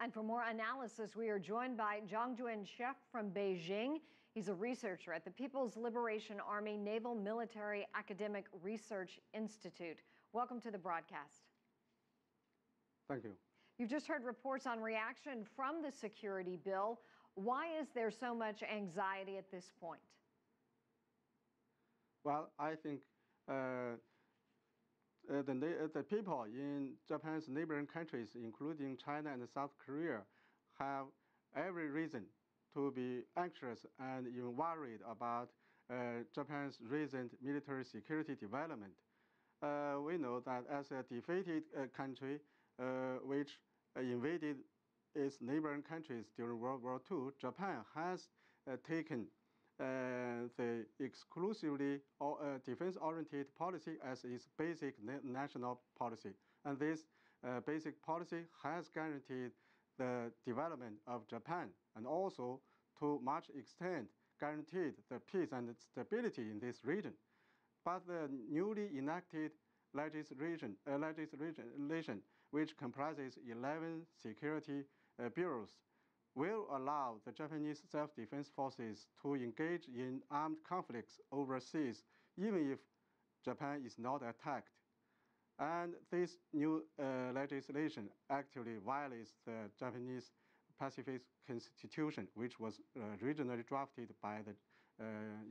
And for more analysis, we are joined by Zhang Junshe from Beijing. He's a researcher at the People's Liberation Army Naval Military Academic Research Institute. Welcome to the broadcast. Thank you. You've just heard reports on reaction from the security bill. Why is there so much anxiety at this point? Well, I think the people in Japan's neighboring countries, including China and South Korea, have every reason to be anxious and even worried about Japan's recent military security development. We know that as a defeated country which invaded its neighboring countries during World War II, Japan has taken the exclusively defense-oriented policy as its basic national policy. And this basic policy has guaranteed the development of Japan and also, to much extent, guaranteed the peace and stability in this region. But the newly enacted legislation, which comprises 11 security bureaus, will allow the Japanese self-defense forces to engage in armed conflicts overseas, even if Japan is not attacked. And this new legislation actually violates the Japanese pacifist constitution, which was originally drafted by the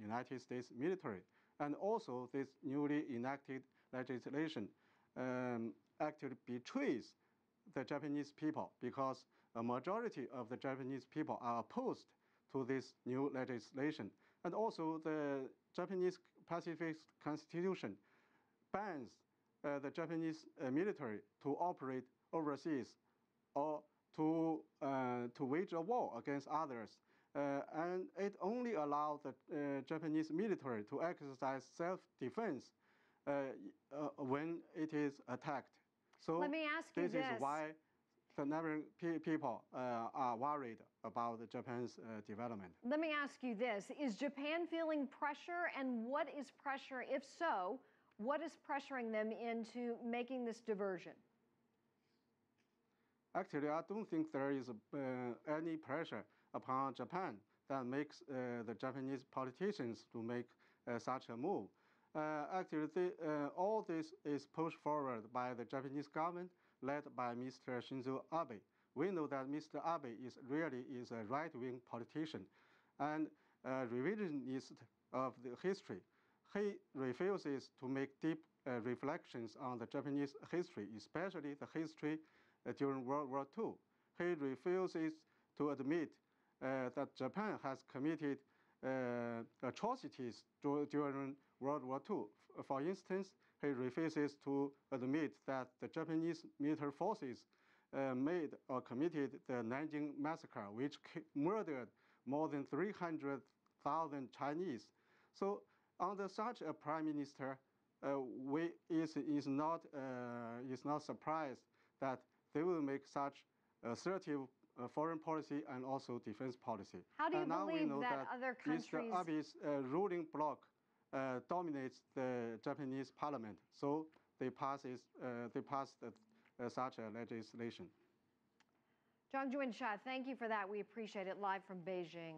United States military. And also, this newly enacted legislation actually betrays the Japanese people, because a majority of the Japanese people are opposed to this new legislation. And also, the Japanese pacifist constitution bans the Japanese military to operate overseas or to wage a war against others. And it only allows the Japanese military to exercise self-defense when it is attacked. So let me ask you this is why the neighboring people are worried about Japan's development. Let me ask you this. Is Japan feeling pressure, and what is pressure? If so, what is pressuring them into making this diversion? Actually, I don't think there is any pressure upon Japan that makes the Japanese politicians to make such a move. Actually, all this is pushed forward by the Japanese government, led by Mr. Shinzo Abe. We know that Mr. Abe is a right-wing politician and a revisionist of the history. He refuses to make deep reflections on the Japanese history, especially the history during World War II. He refuses to admit that Japan has committed atrocities during World War II. For instance, he refuses to admit that the Japanese military forces made or committed the Nanjing massacre, which murdered more than 300,000 Chinese. So under such a prime minister, is not surprised that they will make such assertive foreign policy and also defense policy. How do you now believe we know that other countries... Mr. Abe's ruling bloc dominates the Japanese parliament, so they passed such a legislation. Zhang Junshe, thank you for that. We appreciate it. Live from Beijing.